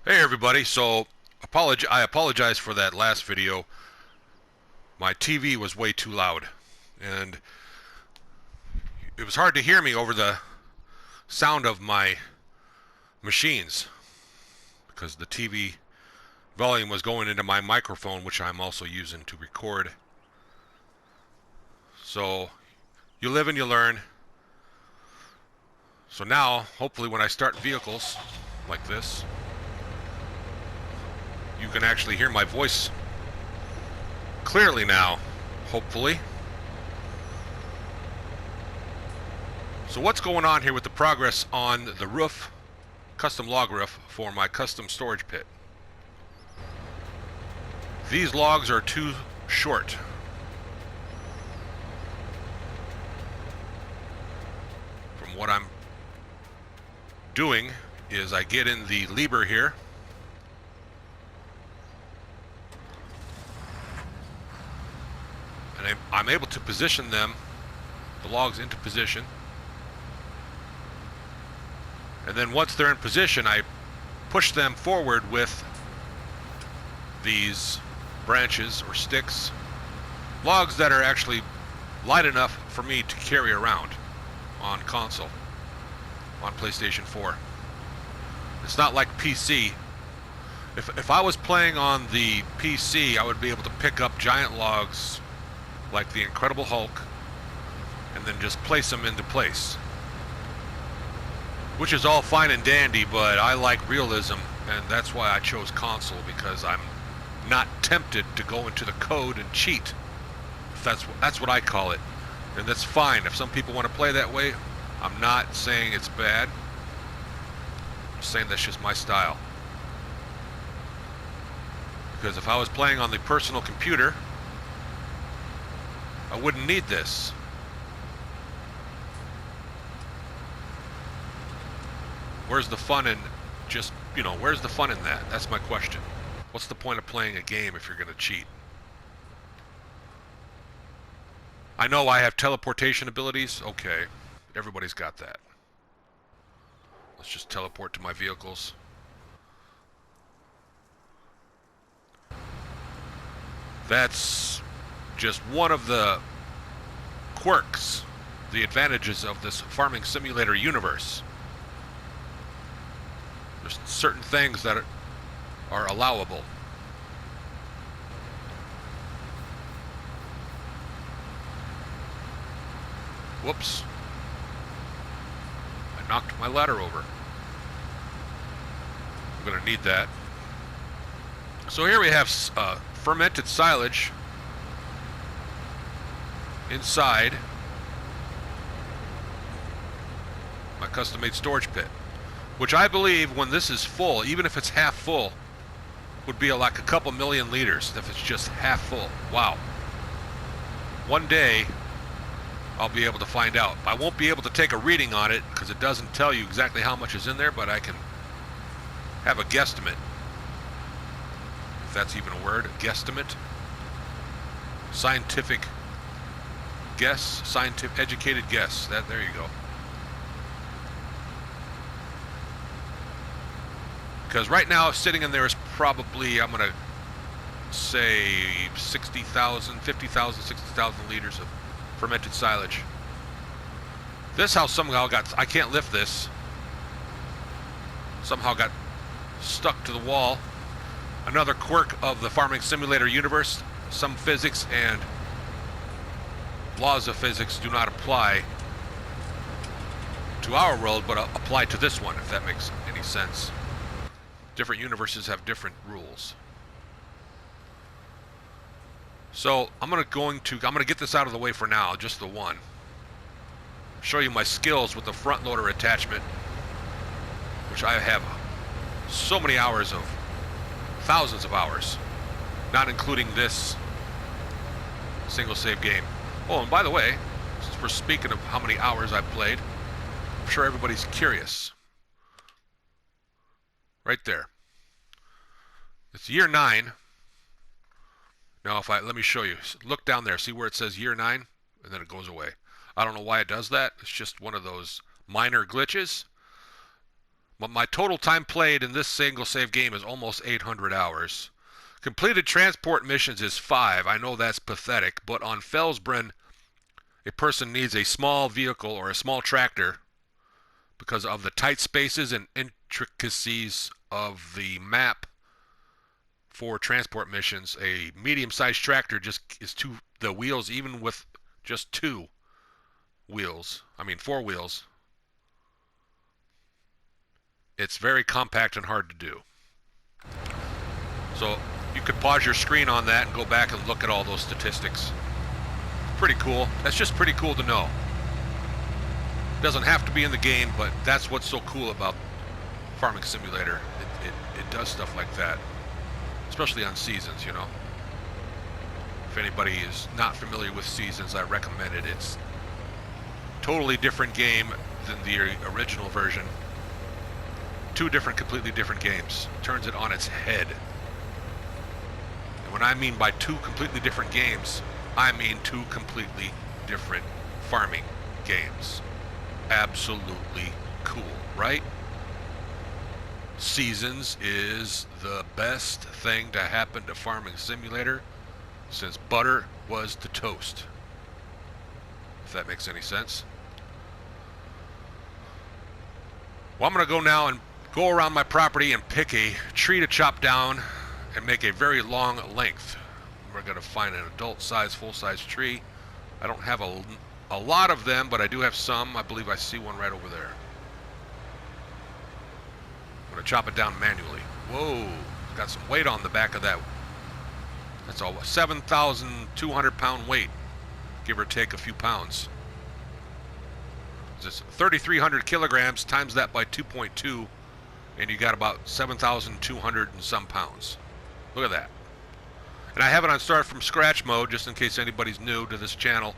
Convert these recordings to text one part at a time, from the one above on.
Hey everybody, so I apologize for that last video. My TV was way too loud and it was hard to hear me over the sound of my machines because the TV volume was going into my microphone, which I'm also using to record. So you live and you learn. So now, hopefully when I start vehicles like this, you can actually hear my voice clearly now, hopefully. So what's going on here with the progress on the roof, custom log roof for my custom storage pit? These logs are too short. From what I'm doing is I get in the lever here, and I'm able to position them, the logs into position. And then once they're in position, I push them forward with these branches or sticks, logs that are actually light enough for me to carry around on console, on PlayStation 4. It's not like PC. If I was playing on the PC, I would be able to pick up giant logs like the Incredible Hulk and then just place them into place, which is all fine and dandy, but I like realism, and that's why I chose console, because I'm not tempted to go into the code and cheat. That's what I call it, and that's fine. If some people want to play that way, I'm not saying it's bad. I'm saying that's just my style. Because if I was playing on the personal computer, I wouldn't need this. Where's the fun in just, where's the fun in that? That's my question. What's the point of playing a game if you're going to cheat? I know I have teleportation abilities. Okay, everybody's got that. Let's just teleport to my vehicles. That's just one of the quirks, the advantages of this farming simulator universe. There's certain things that are allowable. Whoops. I knocked my ladder over. I'm going to need that. So here we have fermented silage inside my custom-made storage pit, which I believe when this is full, even if it's half full, would be like a couple million liters if it's just half full. Wow. One day I'll be able to find out. I won't be able to take a reading on it because it doesn't tell you exactly how much is in there, but I can have a guesstimate, if that's even a word, a guesstimate. Scientific guess, scientific educated guess. There you go. Because right now, sitting in there is probably, I'm going to say 60,000, 50,000, 60,000 liters of fermented silage. This house somehow I can't lift this. Somehow got stuck to the wall. Another quirk of the farming simulator universe. Some physics and laws of physics do not apply to our world, but apply to this one, if that makes any sense. Different universes have different rules. So I'm gonna get this out of the way for now, just the one. Show you my skills with the front loader attachment, which I have so many hours of, thousands of hours, not including this single save game. Oh, and by the way, since we're speaking of how many hours I've played, I'm sure everybody's curious. Right there. It's year 9. Now let me show you. Look down there. See where it says year 9? And then it goes away. I don't know why it does that. It's just one of those minor glitches. But my total time played in this single save game is almost 800 hours. Completed transport missions is 5. I know that's pathetic, but on Felsbrunn, a person needs a small vehicle or a small tractor because of the tight spaces and intricacies of the map for transport missions. A medium-sized tractor just is the wheels, even with just 4 wheels. It's very compact and hard to do. So you could pause your screen on that and go back and look at all those statistics. Pretty cool. That's just pretty cool to know. Doesn't have to be in the game, but that's what's so cool about Farming Simulator. It does stuff like that, especially on seasons, you know. If anybody is not familiar with seasons, I recommend it. It's a totally different game than the original version. 2 completely different games. Turns it on its head. And when I mean by 2 completely different games, I mean 2 completely different farming games. Absolutely cool, right? Seasons is the best thing to happen to Farming Simulator since butter was to toast. If that makes any sense. Well, I'm going to go now and go around my property and pick a tree to chop down and make a very long length. We're going to find an adult size, full size tree. I don't have a lot of them, but I do have some. I believe I see one right over there. I'm going to chop it down manually. Whoa, got some weight on the back of that. That's all 7,200 pound weight, give or take a few pounds. It's 3,300 kilograms, times that by 2.2, and you got about 7,200 and some pounds. Look at that. And I have it on start from scratch mode, just in case anybody's new to this channel.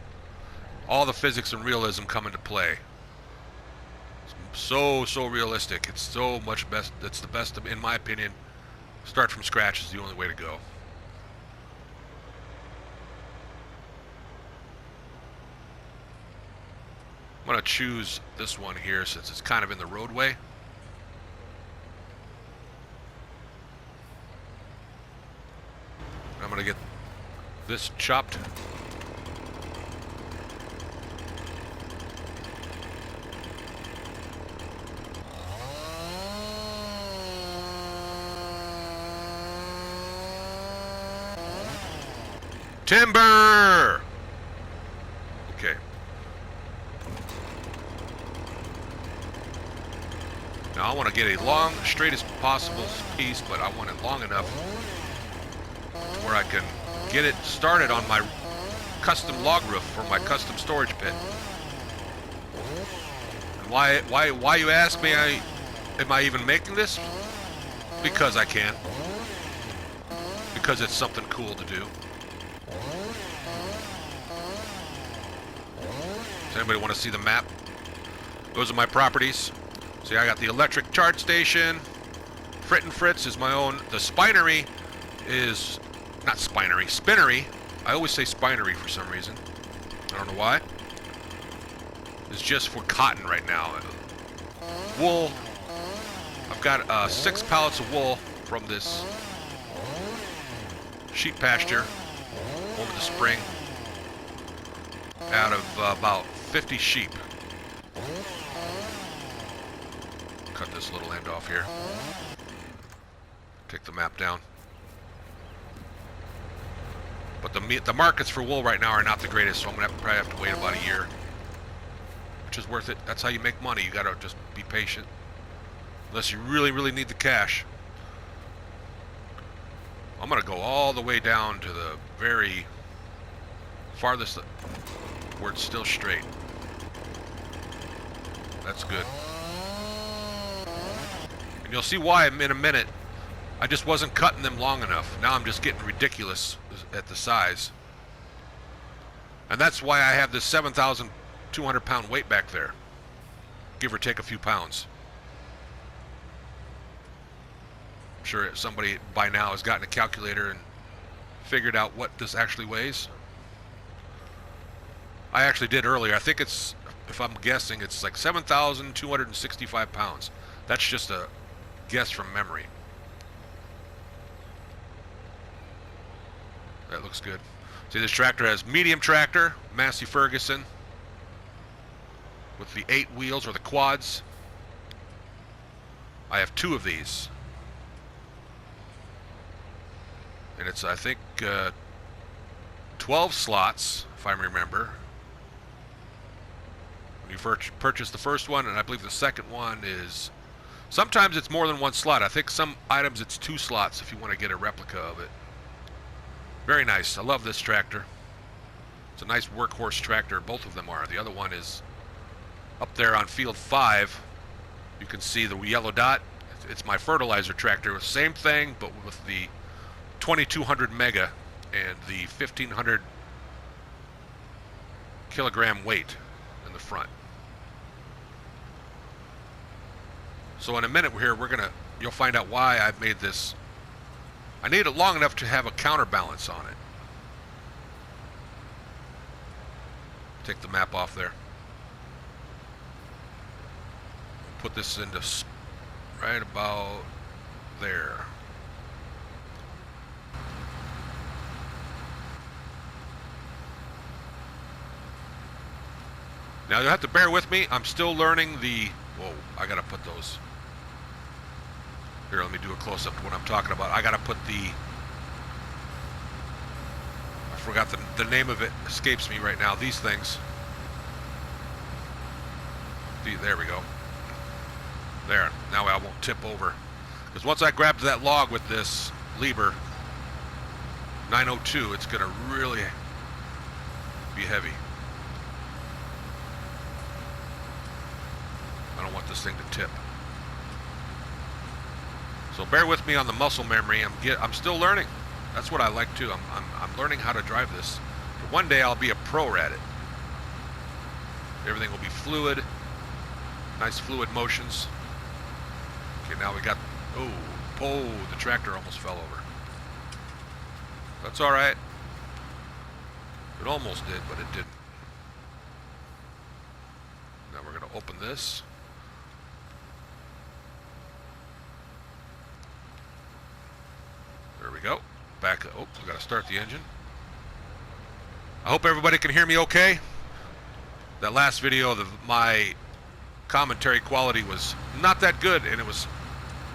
All the physics and realism come into play. It's so realistic. It's so much best. It's the best, in my opinion. Start from scratch is the only way to go. I'm going to choose this one here since it's kind of in the roadway. I'm going to get this chopped. Timber! Okay. Now I want to get a long, straightest possible piece, but I want it long enough where I can get it started on my custom log roof for my custom storage pit. And why you ask me, am I even making this? Because I can. Because it's something cool to do. Does anybody want to see the map? Those are my properties. See, I got the electric charge station. Fritz is my own. The spinery is not spinery, spinnery. I always say spinery for some reason. I don't know why. It's just for cotton right now. Wool. I've got 6 pallets of wool from this sheep pasture over the spring out of about 50 sheep. Cut this little end off here. Take the map down. But the markets for wool right now are not the greatest, so I'm gonna probably have to wait about a year, which is worth it. That's how you make money. You gotta just be patient, unless you really need the cash. I'm gonna go all the way down to the very farthest where it's still straight. That's good. And you'll see why in a minute. I just wasn't cutting them long enough. Now I'm just getting ridiculous at the size. And that's why I have this 7,200 pound weight back there. Give or take a few pounds. I'm sure somebody by now has gotten a calculator and figured out what this actually weighs. I actually did earlier. I think it's, if I'm guessing, it's like 7,265 pounds. That's just a guess from memory. That looks good. See, this tractor has medium tractor, Massey Ferguson, with the 8 wheels or the quads. I have 2 of these. And it's, I think, 12 slots, if I remember. When you purchase the first one, and I believe the second one is... Sometimes it's more than 1 slot. I think some items it's 2 slots if you want to get a replica of it. Very nice. I love this tractor. It's a nice workhorse tractor. Both of them are. The other one is up there on field 5. You can see the yellow dot. It's my fertilizer tractor. Same thing, but with the 2200 mega and the 1500 kilogram weight in the front. So in a minute here, you'll find out why I've made this. I need it long enough to have a counterbalance on it. Take the map off there. Put this into right about there. Now you'll have to bear with me. I'm still learning the... Whoa, I gotta put those... Here, let me do a close-up to what I'm talking about. I gotta put the... I forgot the name of it. Escapes me right now. These things. There we go. There. Now I won't tip over. Because once I grab that log with this Lieber 902, it's gonna really be heavy. I don't want this thing to tip. So bear with me on the muscle memory. I'm still learning. That's what I like too. I'm learning how to drive this. But one day I'll be a pro at it. Everything will be fluid. Nice fluid motions. Okay, now we got... Oh, the tractor almost fell over. That's all right. It almost did, but it didn't. Now we're going to open this. There we go. Back. Oh, we got to start the engine. I hope everybody can hear me okay. That last video, my commentary quality was not that good, and it was...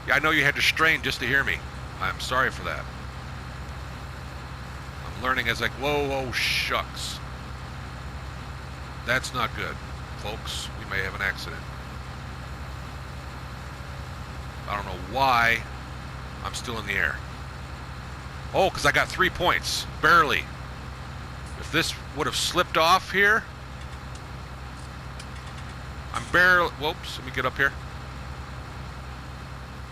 Yeah, I know you had to strain just to hear me. I'm sorry for that. I'm learning as like, whoa, shucks. That's not good, folks. We may have an accident. I don't know why I'm still in the air. Oh, because I got 3 points. Barely. If this would have slipped off here, I'm barely... Whoops, let me get up here.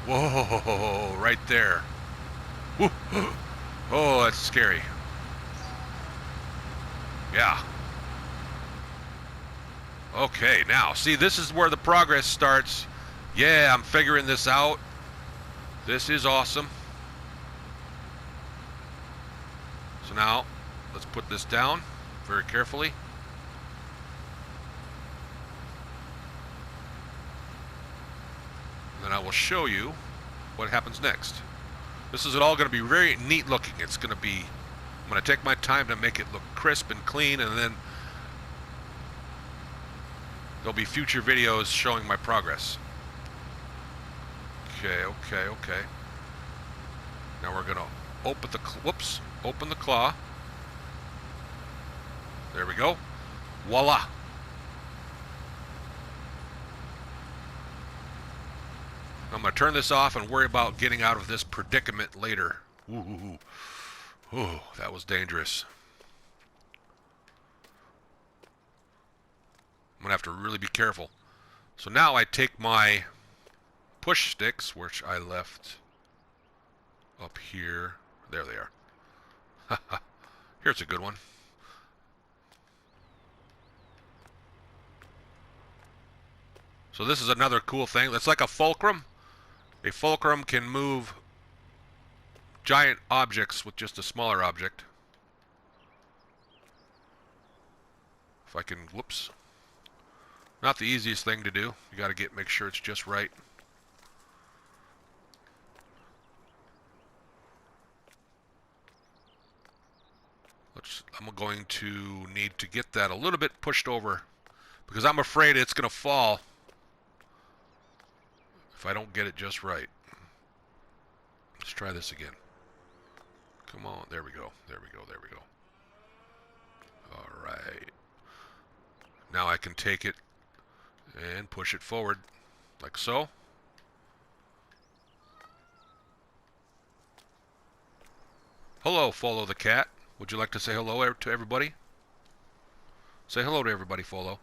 Whoa, right there. Woo. Oh, that's scary. Yeah. Okay, now, see, this is where the progress starts. Yeah, I'm figuring this out. This is awesome. So now, let's put this down very carefully. And then I will show you what happens next. This is all going to be very neat looking. It's going to be, I'm going to take my time to make it look crisp and clean, and then there'll be future videos showing my progress. Okay. Now we're going to open the claw. There we go. Voila. I'm going to turn this off and worry about getting out of this predicament later. Ooh, that was dangerous. I'm going to have to really be careful. So now I take my push sticks, which I left up here. There they are. Here's a good one. So this is another cool thing. It's like a fulcrum. A fulcrum can move giant objects with just a smaller object. If I can, whoops. Not the easiest thing to do. You got to make sure it's just right. I'm going to need to get that a little bit pushed over because I'm afraid it's going to fall if I don't get it just right. Let's try this again. Come on, there we go, there we go, there we go. All right. Now I can take it and push it forward like so. Hello, Follow the Cat. Would you like to say hello to everybody? Say hello to everybody, Follow.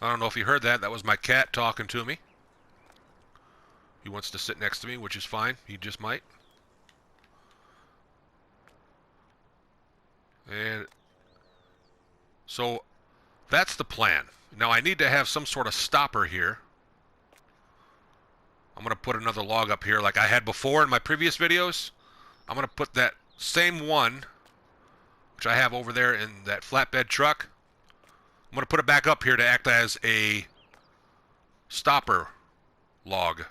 I don't know if you heard that. That was my cat talking to me. He wants to sit next to me, which is fine. He just might. And so that's the plan. Now I need to have some sort of stopper here. I'm going to put another log up here like I had before in my previous videos. I'm going to put that same one, which I have over there in that flatbed truck. I'm going to put it back up here to act as a stopper log.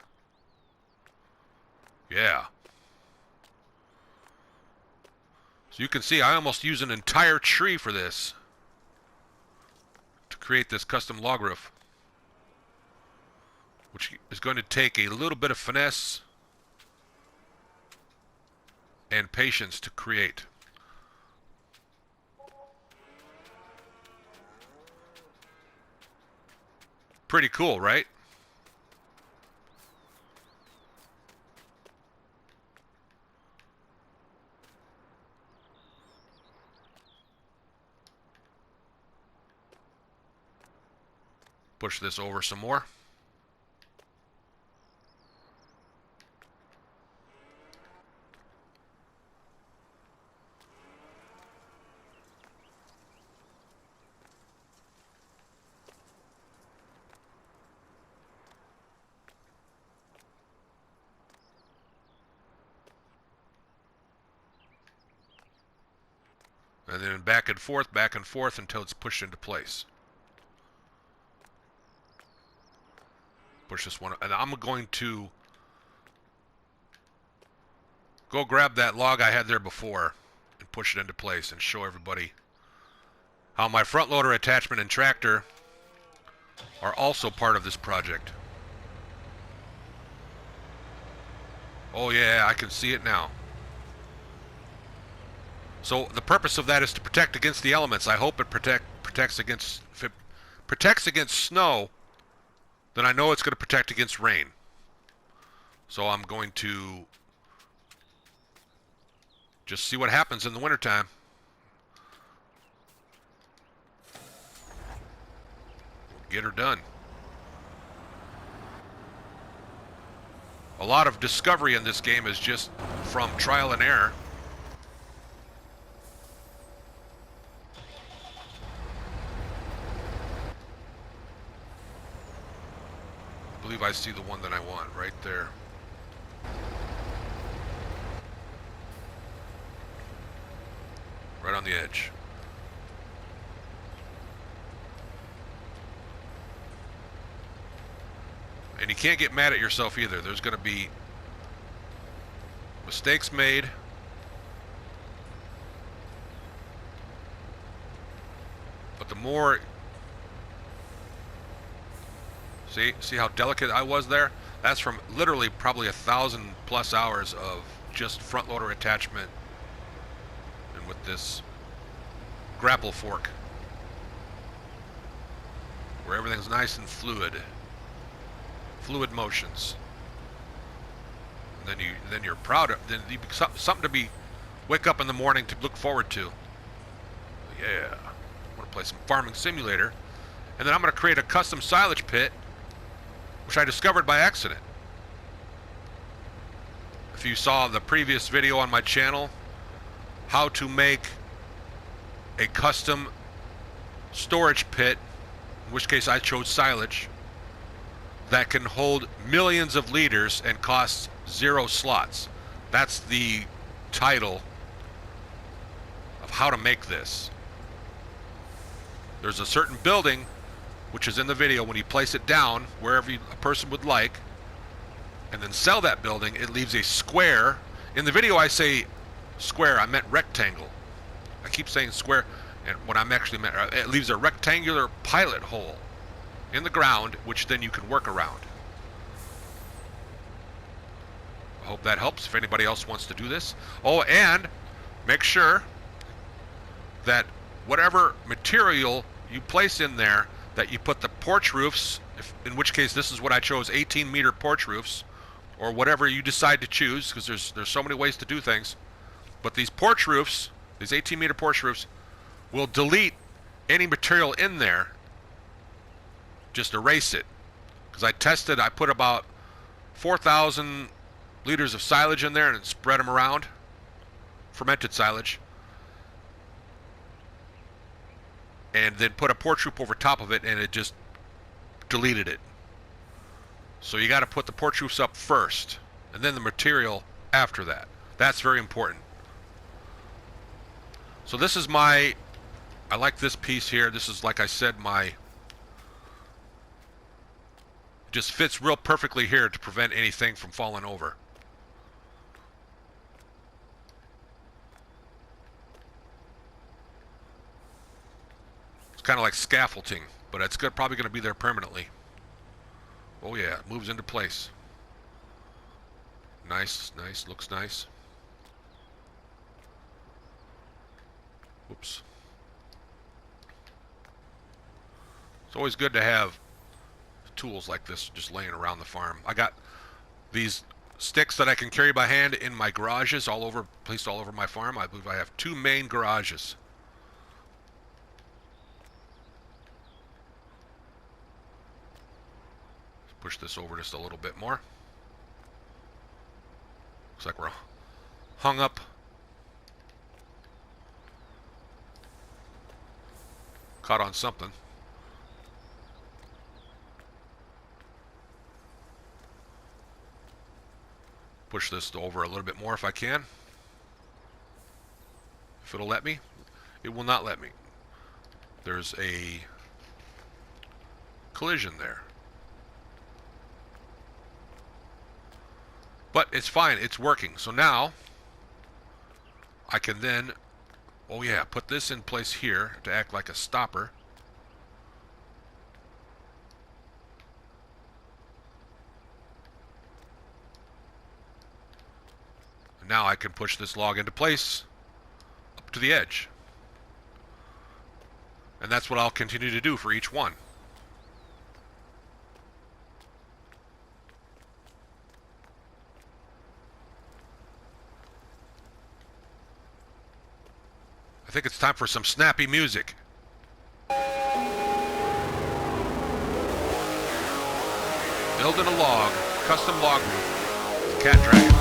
Yeah. So you can see I almost use an entire tree for this to create this custom log roof, which is going to take a little bit of finesse and patience to create. Pretty cool, right? Push this over some more. And then back and forth until it's pushed into place. Push this one, and I'm going to go grab that log I had there before and push it into place and show everybody how my front loader attachment and tractor are also part of this project. Oh yeah, I can see it now. So the purpose of that is to protect against the elements. I hope it protects against, if it protects against snow, then I know it's going to protect against rain. So I'm going to just see what happens in the wintertime. Get her done. A lot of discovery in this game is just from trial and error. I believe I see the one that I want right there. Right on the edge. And you can't get mad at yourself either. There's going to be mistakes made. But the more... See how delicate I was there? That's from literally probably 1,000+ hours of just front loader attachment and with this grapple fork where everything's nice and fluid motions. And then you're proud of, then you something to be wake up in the morning to look forward to. Yeah, I want to play some Farming Simulator, and then I'm going to create a custom silage pit, which I discovered by accident. If you saw the previous video on my channel, how to make a custom storage pit, in which case I chose silage, that can hold millions of liters and costs 0 slots. That's the title of how to make this. There's a certain building, which is in the video, when you place it down wherever a person would like and then sell that building, it leaves a square. In the video I say square, I meant rectangle. I keep saying square, and what I'm actually meant, it leaves a rectangular pilot hole in the ground, which then you can work around. I hope that helps if anybody else wants to do this. Oh, and make sure that whatever material you place in there, that you put the porch roofs, in which case this is what I chose, 18-meter porch roofs, or whatever you decide to choose, because there's so many ways to do things. But these porch roofs, these 18-meter porch roofs, will delete any material in there. Just erase it. Because I tested, I put about 4,000 liters of silage in there and spread them around. Fermented silage. And then put a porch roof over top of it, and it just deleted it. So you got to put the porch roofs up first, and then the material after that. That's very important. So this is I like this piece here. This is, like I said, just fits real perfectly here to prevent anything from falling over. It's kind of like scaffolding, but it's probably going to be there permanently. Oh yeah, it moves into place. Nice, nice, looks nice. Whoops. It's always good to have tools like this just laying around the farm. I got these sticks that I can carry by hand in my garages placed all over my farm. I believe I have 2 main garages. Let's push this over just a little bit more. Looks like we're hung up. Caught on something. Push this over a little bit more if I can. If it'll let me. It will not let me. There's a collision there. But it's fine. It's working. So now I can then, oh yeah, put this in place here to act like a stopper. And now I can push this log into place up to the edge. And that's what I'll continue to do for each one. I think it's time for some snappy music. Building a log, custom log roof, Cat Dragon.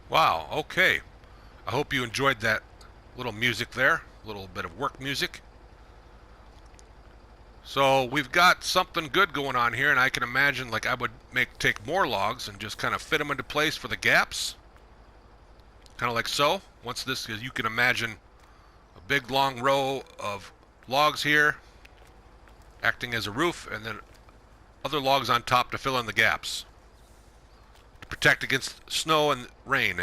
Wow, okay. I hope you enjoyed that little music there, a little bit of work music. So we've got something good going on here, and I can imagine like I would take more logs and just kind of fit them into place for the gaps. Kind of like so. once this, you can imagine a big long row of logs here acting as a roof, and then other logs on top to fill in the gaps to protect against snow and rain.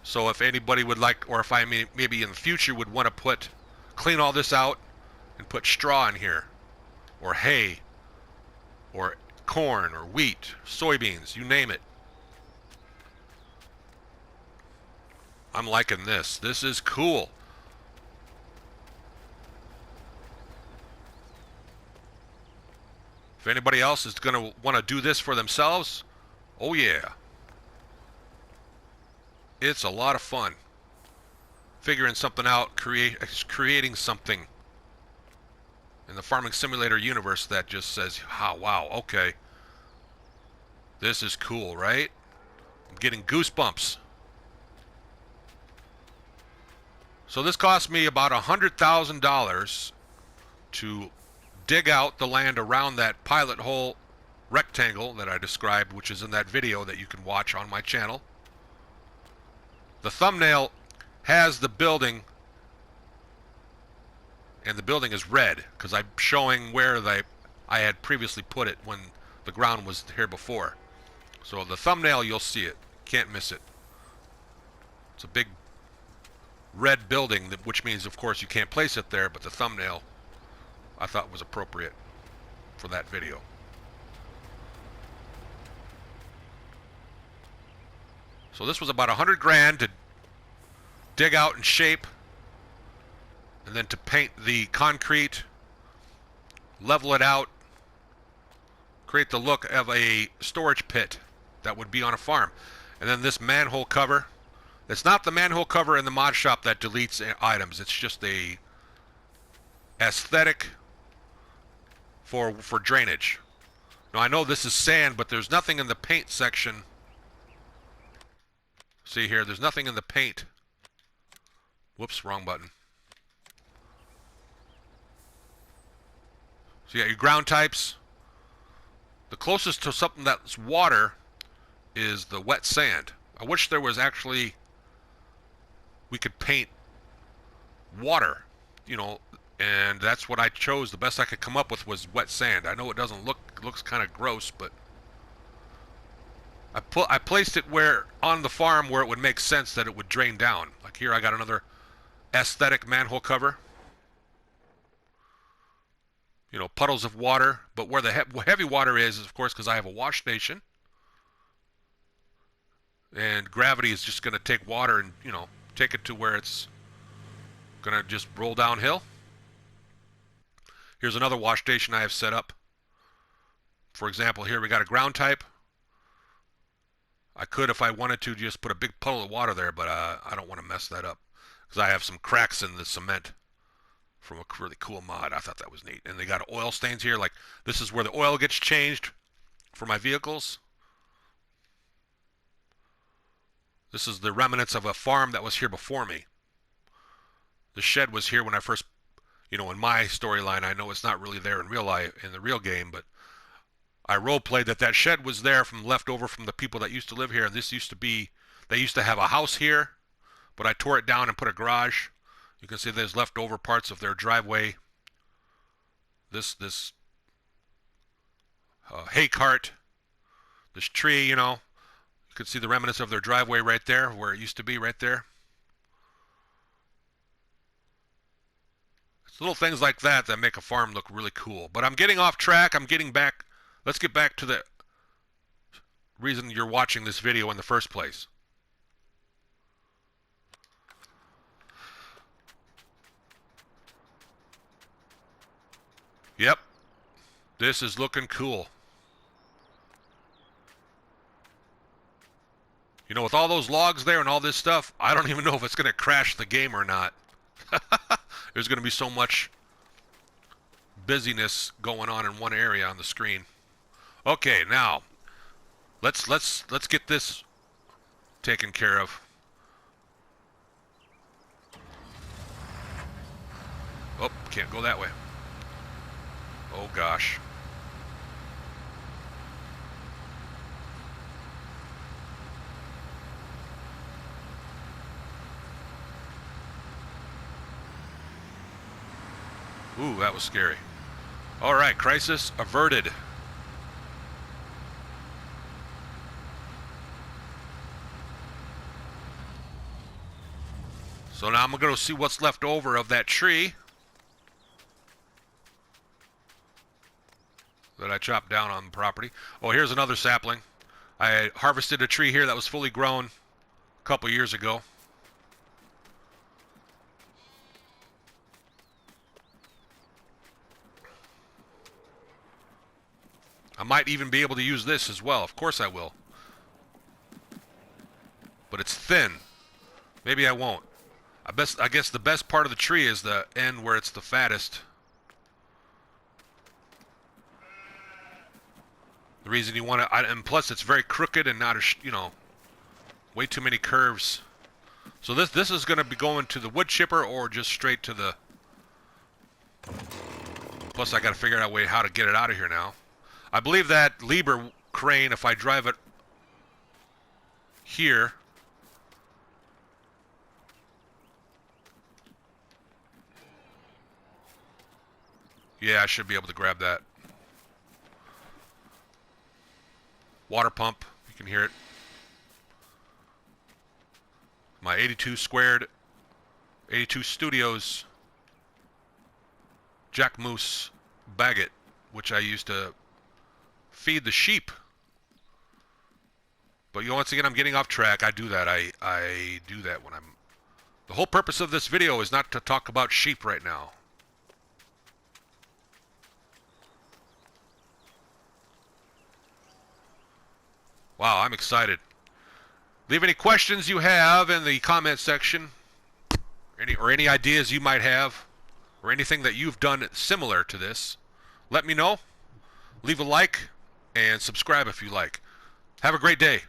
So if anybody would like, or if I maybe in the future would want to clean all this out and put straw in here, or hay, or corn, or wheat, soybeans, you name it. I'm liking this. This is cool. If anybody else is going to want to do this for themselves, oh yeah. It's a lot of fun. Figuring something out, creating something in the Farming Simulator universe that just says, oh, wow, okay. This is cool, right? I'm getting goosebumps. So this cost me about $100,000 to dig out the land around that pilot hole rectangle that I described, which is in that video that you can watch on my channel. The thumbnail has the building, and the building is red because I'm showing where I had previously put it when the ground was here before. So the thumbnail, you'll see it. Can't miss it. It's a big red building, which means, of course, you can't place it there, but the thumbnail I thought was appropriate for that video. So this was about 100 grand to dig out and shape, and then to paint the concrete, level it out, create the look of a storage pit that would be on a farm. And then this manhole cover. It's not the manhole cover in the mod shop that deletes items. It's just a aesthetic for drainage. Now I know this is sand, but there's nothing in the paint section. See here, there's nothing in the paint. Whoops, wrong button. So you got your ground types. The closest to something that's water is the wet sand. I wish there was actually, we could paint water, you know, and that's what I chose. The best I could come up with was wet sand. I know it doesn't looks kind of gross, but I placed it where on the farm where it would make sense that it would drain down. Like here I got another aesthetic manhole cover. You know, puddles of water, but where the heavy water is of course, because I have a wash station. And gravity is just going to take water and, you know, take it to where it's going to just roll downhill. Here's another wash station I have set up. For example, here we got a ground type. I could, if I wanted to, just put a big puddle of water there, but I don't want to mess that up because I have some cracks in the cement from a really cool mod. I thought that was neat. And they got oil stains here. Like, this is where the oil gets changed for my vehicles. This is the remnants of a farm that was here before me. The shed was here when I first, you know, in my storyline. I know it's not really there in real life, in the real game, but I role-played that shed was there from left over from the people that used to live here. And this used to be, they used to have a house here, but I tore it down and put a garage. You can see there's leftover parts of their driveway. This hay cart, this tree, you know. You can see the remnants of their driveway right there, where it used to be right there. It's little things like that that make a farm look really cool. But I'm getting off track. I'm getting back. Let's get back to the reason you're watching this video in the first place. Yep. This is looking cool. You know, with all those logs there and all this stuff, I don't even know if it's going to crash the game or not. There's going to be so much busyness going on in one area on the screen. Okay, now let's get this taken care of. Oh, can't go that way. Oh gosh. Ooh, that was scary. All right, crisis averted. So now I'm going to see what's left over of that tree that I chopped down on the property. Oh, here's another sapling. I harvested a tree here that was fully grown a couple years ago. I might even be able to use this as well. Of course I will. But it's thin. Maybe I won't. I guess the best part of the tree is the end where it's the fattest. The reason you want to, and plus it's very crooked and not, you know, way too many curves. So this is going to be going to the wood chipper or just straight to the. Plus I got to figure out a way how to get it out of here now. I believe that Lieber crane, if I drive it here. Yeah, I should be able to grab that. Water pump, you can hear it. My 82 squared, 82 Studios Jack Moose Bagot, which I used to feed the sheep. But you know, once again, I'm getting off track. I do that. I do that when I'm. The whole purpose of this video is not to talk about sheep right now. Wow, I'm excited. Leave any questions you have in the comment section. Any ideas you might have, or anything that you've done similar to this. Let me know. Leave a like and subscribe if you like. Have a great day.